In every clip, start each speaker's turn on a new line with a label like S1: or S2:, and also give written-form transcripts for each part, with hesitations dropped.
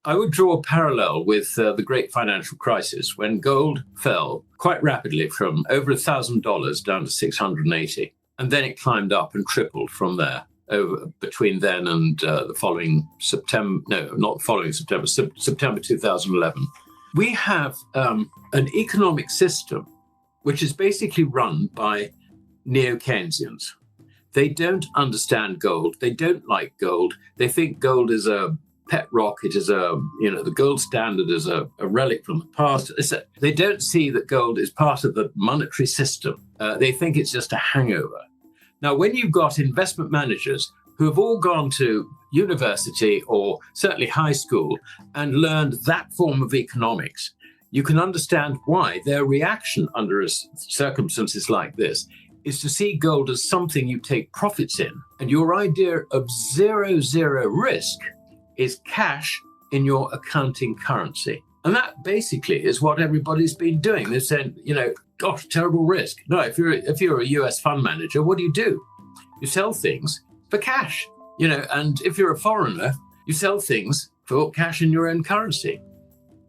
S1: I would draw a parallel with the great financial crisis when gold fell quite rapidly from over $1,000 down to 680. And then it climbed up and tripled from there over between then and the following September, no, not following September, September 2011. We have an economic system which is basically run by neo-Keynesians. They don't understand gold. They don't like gold. They think gold is a pet rock. It is the gold standard is a relic from the past. They don't see that gold is part of the monetary system. They think it's just a hangover. Now, when you've got investment managers who have all gone to university or certainly high school and learned that form of economics, you can understand why their reaction under circumstances like this is to see gold as something you take profits in. And your idea of zero risk is cash in your accounting currency. And that basically is what everybody's been doing. They're saying, gosh, terrible risk. No, if you're a US fund manager, what do? You sell things for cash, and if you're a foreigner, you sell things for cash in your own currency.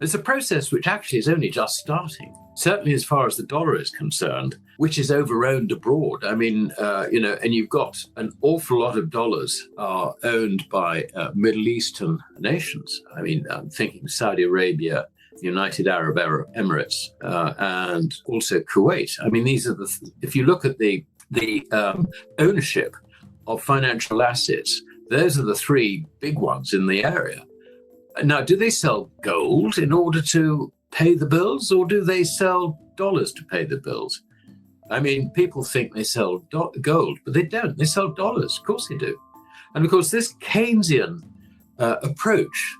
S1: It's a process which actually is only just starting, certainly as far as the dollar is concerned, which is over-owned abroad. I mean, and you've got an awful lot of dollars are owned by Middle Eastern nations. I mean, I'm thinking Saudi Arabia, the United Arab Emirates, and also Kuwait. I mean, these are if you look at the ownership of financial assets, those are the three big ones in the area. Now, do they sell gold in order to pay the bills, or do they sell dollars to pay the bills? I mean, people think they sell gold, but they don't. They sell dollars. Of course they do. And of course, this Keynesian approach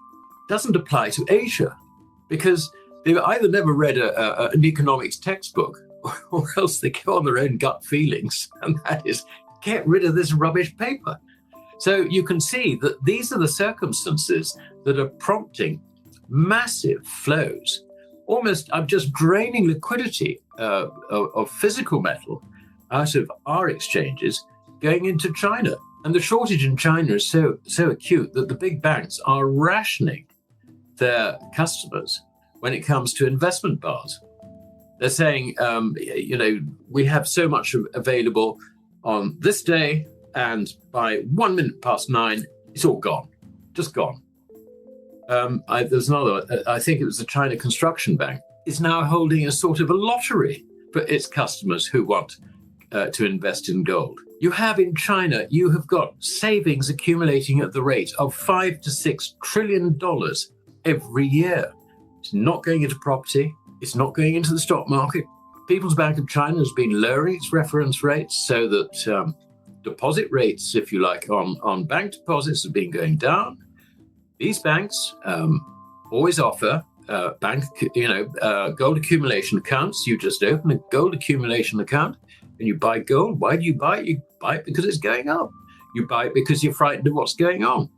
S1: doesn't apply to Asia, because they've either never read an economics textbook, or else they go on their own gut feelings, and that is, get rid of this rubbish paper. So you can see that these are the circumstances that are prompting massive flows, almost just draining liquidity of physical metal out of our exchanges going into China. And the shortage in China is so acute that the big banks are rationing their customers when it comes to investment bars. They're saying, we have so much available on this day, and by 1 minute past 9, it's all gone, just gone. There's another, I think it was the China Construction Bank, is now holding a sort of a lottery for its customers who want to invest in gold. You have in China, you have got savings accumulating at the rate of $5 to $6 trillion every year. It's not going into property. It's not going into the stock market. People's Bank of China has been lowering its reference rates so that deposit rates, if you like, on bank deposits have been going down. These banks always offer gold accumulation accounts. You just open a gold accumulation account and you buy gold. Why do you buy it? You buy it because it's going up. You buy it because you're frightened of what's going on.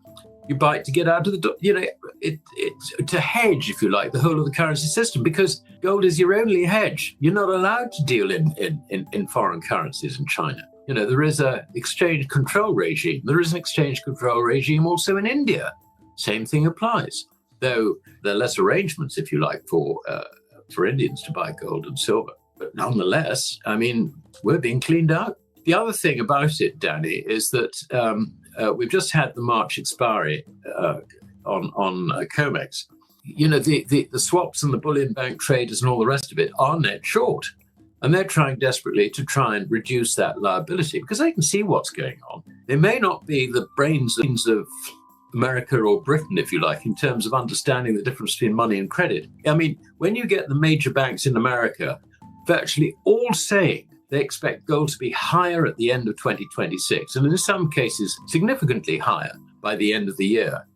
S1: You buy it to get out of to hedge, if you like, the whole of the currency system, because gold is your only hedge. You're not allowed to deal in foreign currencies in China. There is an exchange control regime. There is an exchange control regime also in India. Same thing applies, though there are less arrangements, if you like, for Indians to buy gold and silver. But nonetheless, I mean, we're being cleaned out. The other thing about it, Danny, is that we've just had the March expiry on COMEX. The swaps and the bullion bank traders and all the rest of it are net short. And they're trying desperately to try and reduce that liability because they can see what's going on. They may not be the brains of America or Britain, if you like, in terms of understanding the difference between money and credit. I mean, when you get the major banks in America virtually all saying they expect gold to be higher at the end of 2026, and in some cases significantly higher by the end of the year,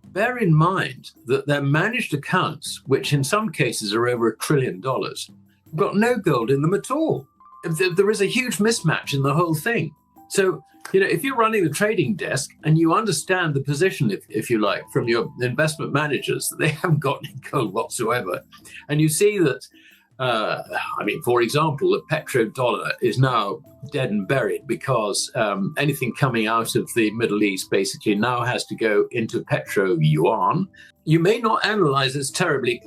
S1: bear in mind that their managed accounts, which in some cases are over $1 trillion, have got no gold in them at all. There is a huge mismatch in the whole thing. So, if you're running the trading desk and you understand the position, if you like, from your investment managers, that they haven't got any gold whatsoever, and you see that For example, the petrodollar is now dead and buried because anything coming out of the Middle East basically now has to go into petro yuan. You may not analyze this terribly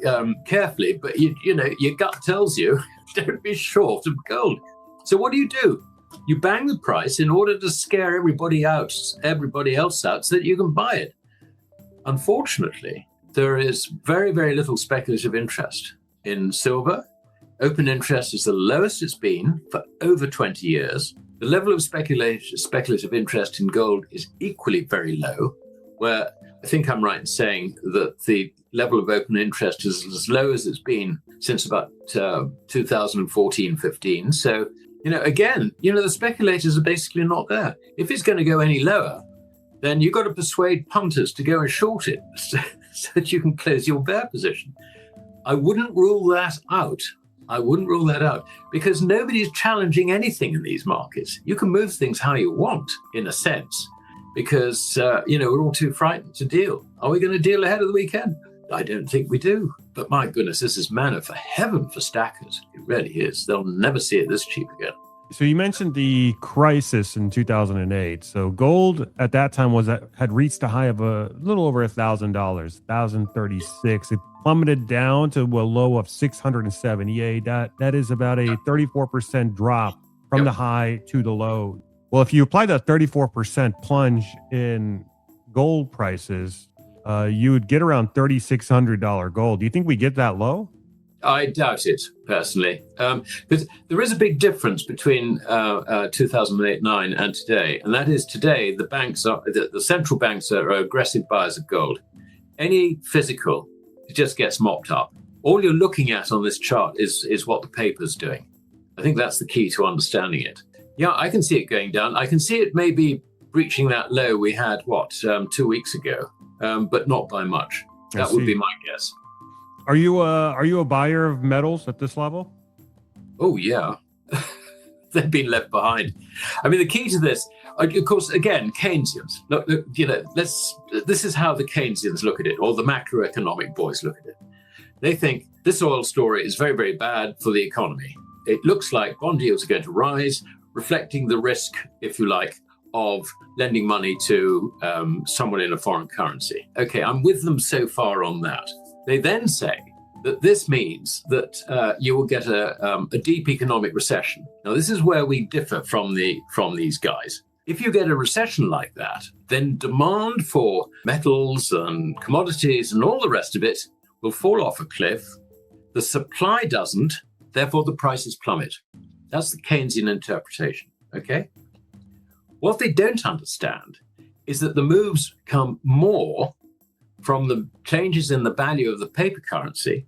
S1: carefully, but your gut tells you don't be short of gold. So what do? You bang the price in order to scare everybody else out so that you can buy it. Unfortunately, there is very, very little speculative interest in silver. Open interest is the lowest it's been for over 20 years. The level of speculative interest in gold is equally very low, where I think I'm right in saying that the level of open interest is as low as it's been since about 2014-15. So, the speculators are basically not there. If it's going to go any lower, then you've got to persuade punters to go and short it so that you can close your bear position. I wouldn't rule that out. Because nobody's challenging anything in these markets. You can move things how you want, in a sense, because, we're all too frightened to deal. Are we going to deal ahead of the weekend? I don't think we do. But my goodness, this is manna for heaven for stackers. It really is. They'll never see it this cheap again.
S2: So you mentioned the crisis in 2008. So gold at that time had reached a high of a little over $1,000, $1,036. It plummeted down to a low of 678. That is about a 34% drop from the high to the low. Well, if you apply that 34% plunge in gold prices, you would get around $3,600 gold. Do you think we get that low?
S1: I doubt it, personally. But there is a big difference between 2008-9 and today. And that is today, the central banks are aggressive buyers of gold. Any physical, it just gets mopped up. All you're looking at on this chart is what the paper's doing. I think that's the key to understanding it. Yeah, I can see it going down. I can see it maybe breaching that low we had, 2 weeks ago, but not by much. That would be my guess.
S2: Are you a buyer of metals at this level?
S1: Oh, yeah. They've been left behind. The key to this, of course, again, Keynesians. Look, this is how the Keynesians look at it, or the macroeconomic boys look at it. They think this oil story is very, very bad for the economy. It looks like bond yields are going to rise, reflecting the risk, if you like, of lending money to someone in a foreign currency. Okay, I'm with them so far on that. They then say that this means that you will get a deep economic recession. Now, this is where we differ from these guys. If you get a recession like that, then demand for metals and commodities and all the rest of it will fall off a cliff. The supply doesn't, therefore the prices plummet. That's the Keynesian interpretation, okay? What they don't understand is that the moves come more from the changes in the value of the paper currency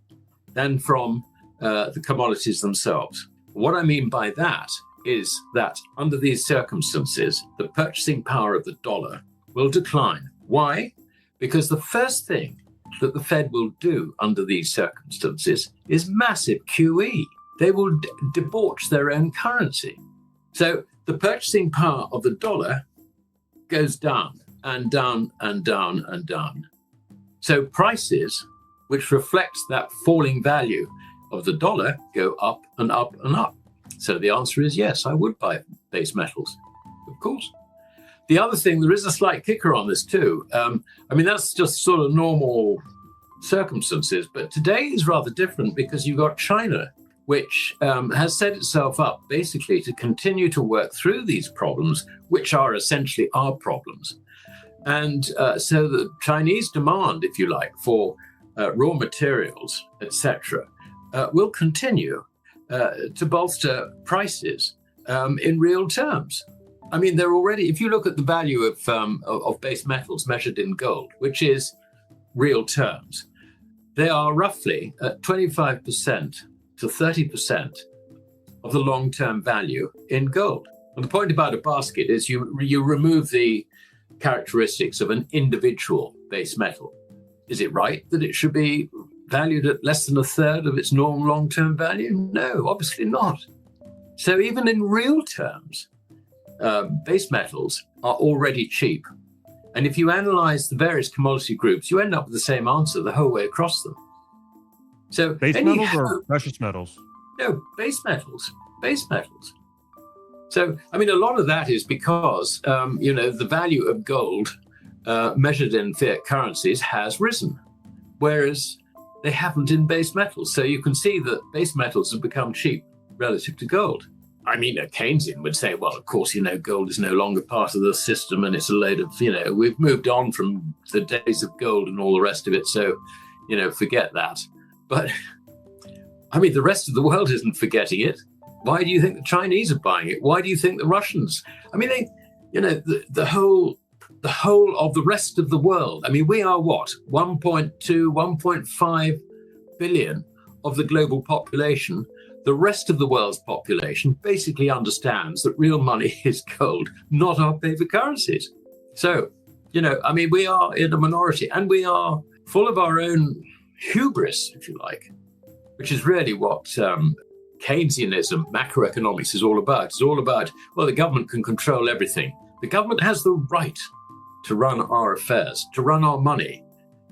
S1: than from the commodities themselves. What I mean by that is that under these circumstances, the purchasing power of the dollar will decline. Why? Because the first thing that the Fed will do under these circumstances is massive QE. They will debauch their own currency. So the purchasing power of the dollar goes down and down and down and down. So prices, which reflect that falling value of the dollar, go up and up and up. So the answer is yes, I would buy base metals, of course. The other thing, there is a slight kicker on this too. That's just sort of normal circumstances, but today is rather different because you've got China, which has set itself up basically to continue to work through these problems, which are essentially our problems. And so the Chinese demand, if you like, for raw materials, etc., will continue to bolster prices in real terms. They're already, if you look at the value of base metals measured in gold, which is real terms, they are roughly at 25% to 30% of the long-term value in gold. And the point about a basket is you remove the characteristics of an individual base metal. Is it right that it should be valued at less than a third of its normal long-term value? No, obviously not. So even in real terms, base metals are already cheap. And if you analyze the various commodity groups, you end up with the same answer the whole way across them. So
S2: base metals or precious metals?
S1: No, base metals. Base metals. So, I mean, a lot of that is because, the value of gold measured in fiat currencies has risen, whereas they haven't in base metals. So you can see that base metals have become cheap relative to gold. I mean, a Keynesian would say, well, of course, gold is no longer part of the system and it's a load of, we've moved on from the days of gold and all the rest of it. So, forget that. But, I mean, the rest of the world isn't forgetting it. Why do you think the Chinese are buying it? Why do you think the Russians? I mean, the whole of the rest of the world. I mean, we are what? 1.2, 1.5 billion of the global population. The rest of the world's population basically understands that real money is gold, not our paper currencies. So, I mean, we are in a minority and we are full of our own hubris, if you like, which is really what Keynesianism, macroeconomics is all about. It's all about, well, the government can control everything. The government has the right to run our affairs, to run our money,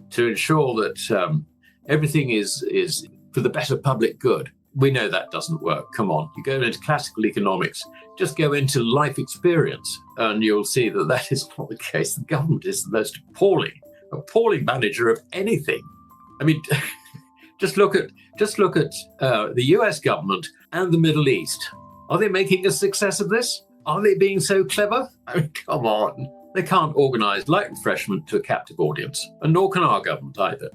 S1: to ensure that everything is for the better public good. We know that doesn't work. Come on, you go into classical economics, just go into life experience, and you'll see that that is not the case. The government is the most appalling manager of anything. I mean, just look at the US government and the Middle East. Are they making a success of this? Are they being so clever? I mean, come on. They can't organize light refreshment to a captive audience, and nor can our government either.